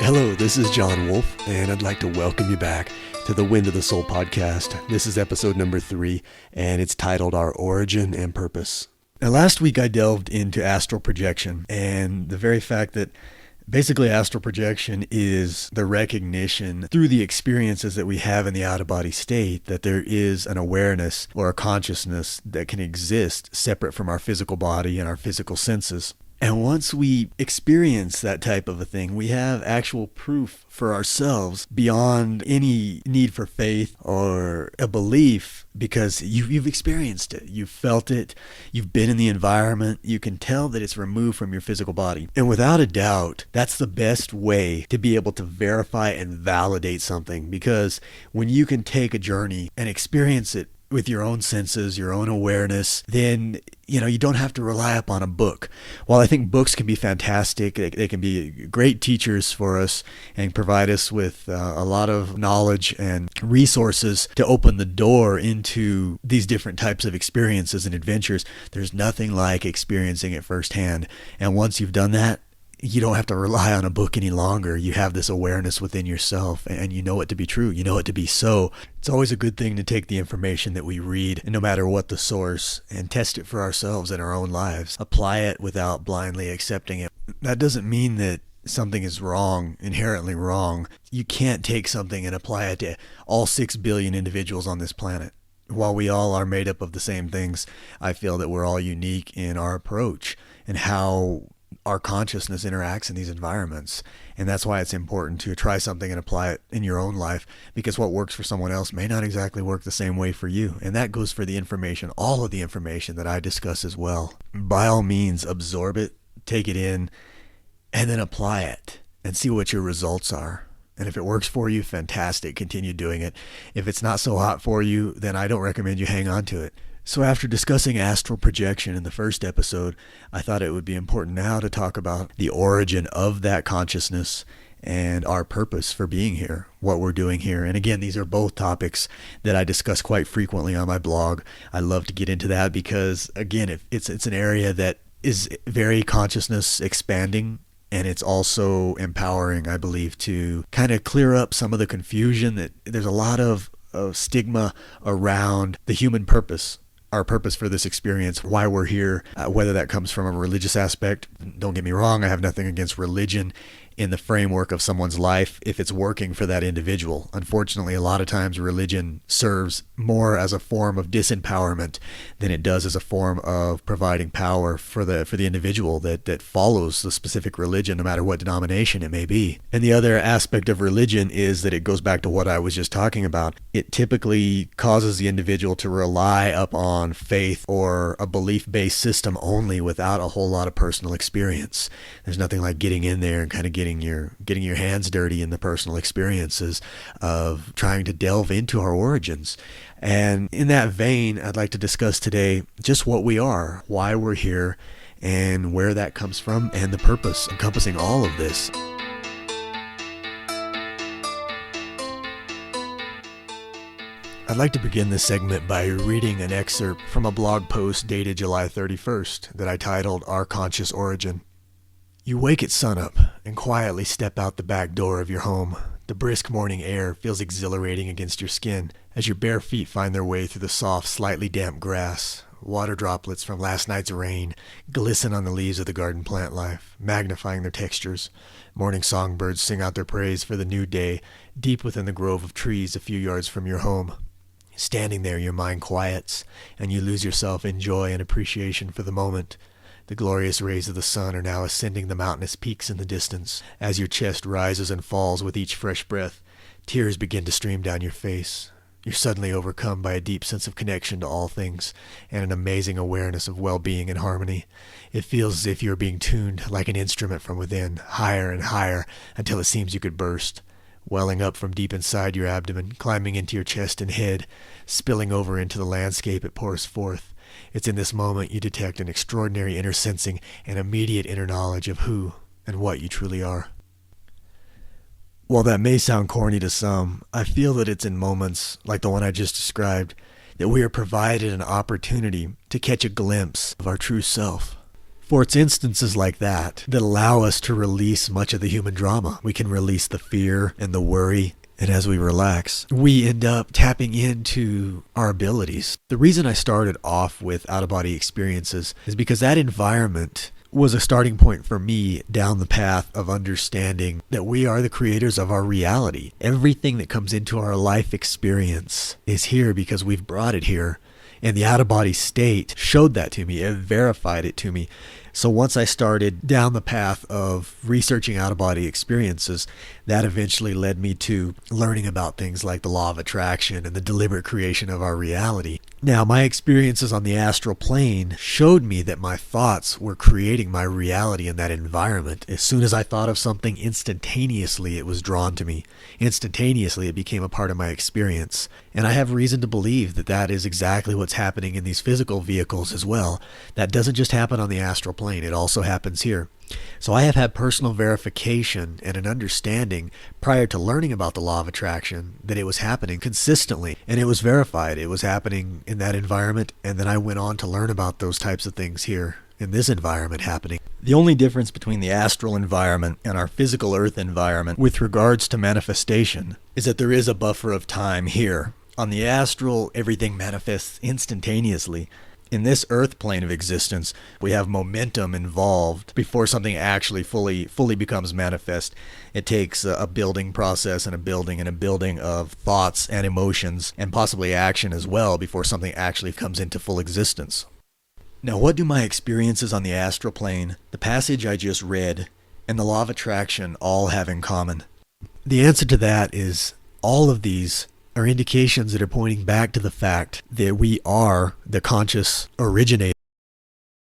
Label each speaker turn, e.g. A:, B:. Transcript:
A: Hello, this is John Wolf, and I'd like to welcome you back to the Wind of the Soul podcast. This is episode number 3, and it's titled Our Origin and Purpose. Now, last week I delved into astral projection and the very fact that basically astral projection is the recognition through the experiences that we have in the out-of-body state that there is an awareness or a consciousness that can exist separate from our physical body and our physical senses. And once we experience that type of a thing, we have actual proof for ourselves beyond any need for faith or a belief, because you've experienced it, you've felt it, you've been in the environment, you can tell that it's removed from your physical body. And without a doubt, that's the best way to be able to verify and validate something, because when you can take a journey and experience it with your own senses, your own awareness, then you don't have to rely upon a book. While I think books can be fantastic, they can be great teachers for us and provide us with a lot of knowledge and resources to open the door into these different types of experiences and adventures. There's nothing like experiencing it firsthand. And once you've done that, you don't have to rely on a book any longer. You have this awareness within yourself, and you know it to be true. You know it to be so. It's always a good thing to take the information that we read, no matter what the source, and test it for ourselves in our own lives. Apply it without blindly accepting it. That doesn't mean that something is wrong, inherently wrong. You can't take something and apply it to all 6 billion individuals on this planet. While we all are made up of the same things, I feel that we're all unique in our approach and how our consciousness interacts in these environments. And that's why it's important to try something and apply it in your own life, because what works for someone else may not exactly work the same way for you. And that goes for the information, all of the information that I discuss as well. By all means, absorb it, take it in, and then apply it and see what your results are. And if it works for you, fantastic, continue doing it. If it's not so hot for you, then I don't recommend you hang on to it. So after discussing astral projection in the first episode, I thought it would be important now to talk about the origin of that consciousness and our purpose for being here, what we're doing here. And again, these are both topics that I discuss quite frequently on my blog. I love to get into that because, again, it's an area that is very consciousness expanding. And it's also empowering, I believe, to kind of clear up some of the confusion that there's a lot of stigma around the human purpose. Our purpose for this experience, why we're here, whether that comes from a religious aspect. Don't get me wrong, I have nothing against religion in the framework of someone's life if it's working for that individual. Unfortunately, a lot of times religion serves more as a form of disempowerment than it does as a form of providing power for the individual that follows the specific religion, no matter what denomination it may be. And the other aspect of religion is that it goes back to what I was just talking about. It typically causes the individual to rely upon faith or a belief-based system only without a whole lot of personal experience. There's nothing like getting in there and kind of getting your hands dirty in the personal experiences of trying to delve into our origins. And in that vein, I'd like to discuss today just what we are, why we're here, and where that comes from, and the purpose encompassing all of this. I'd like to begin this segment by reading an excerpt from a blog post dated July 31st that I titled Our Conscious Origin. You wake at sunup and quietly step out the back door of your home. The brisk morning air feels exhilarating against your skin as your bare feet find their way through the soft, slightly damp grass. Water droplets from last night's rain glisten on the leaves of the garden plant life, magnifying their textures. Morning songbirds sing out their praise for the new day deep within the grove of trees a few yards from your home. Standing there, your mind quiets, and you lose yourself in joy and appreciation for the moment. The glorious rays of the sun are now ascending the mountainous peaks in the distance. As your chest rises and falls with each fresh breath, tears begin to stream down your face. You're suddenly overcome by a deep sense of connection to all things and an amazing awareness of well-being and harmony. It feels as if you're being tuned like an instrument from within, higher and higher, until it seems you could burst. Welling up from deep inside your abdomen, climbing into your chest and head, spilling over into the landscape it pours forth. It's in this moment you detect an extraordinary inner sensing and immediate inner knowledge of who and what you truly are. While that may sound corny to some, I feel that it's in moments like the one I just described that we are provided an opportunity to catch a glimpse of our true self. For it's instances like that that allow us to release much of the human drama. We can release the fear and the worry. And as we relax, we end up tapping into our abilities. The reason I started off with out-of-body experiences is because that environment was a starting point for me down the path of understanding that we are the creators of our reality. Everything that comes into our life experience is here because we've brought it here. And the out-of-body state showed that to me. It verified it to me. So once I started down the path of researching out-of-body experiences, that eventually led me to learning about things like the law of attraction and the deliberate creation of our reality. Now, my experiences on the astral plane showed me that my thoughts were creating my reality in that environment. As soon as I thought of something, instantaneously it was drawn to me. Instantaneously it became a part of my experience. And I have reason to believe that that is exactly what's happening in these physical vehicles as well. That doesn't just happen on the astral plane, it also happens here. So I have had personal verification and an understanding prior to learning about the law of attraction that it was happening consistently, and it was verified. It was happening in that environment, and then I went on to learn about those types of things here in this environment happening. The only difference between the astral environment and our physical earth environment with regards to manifestation is that there is a buffer of time here. On the astral, everything manifests instantaneously. In this earth plane of existence, we have momentum involved before something actually fully becomes manifest. It takes a building process and a building of thoughts and emotions and possibly action as well before something actually comes into full existence. Now, what do my experiences on the astral plane, the passage I just read, and the law of attraction all have in common? The answer to that is all of these are indications that are pointing back to the fact that we are the conscious originator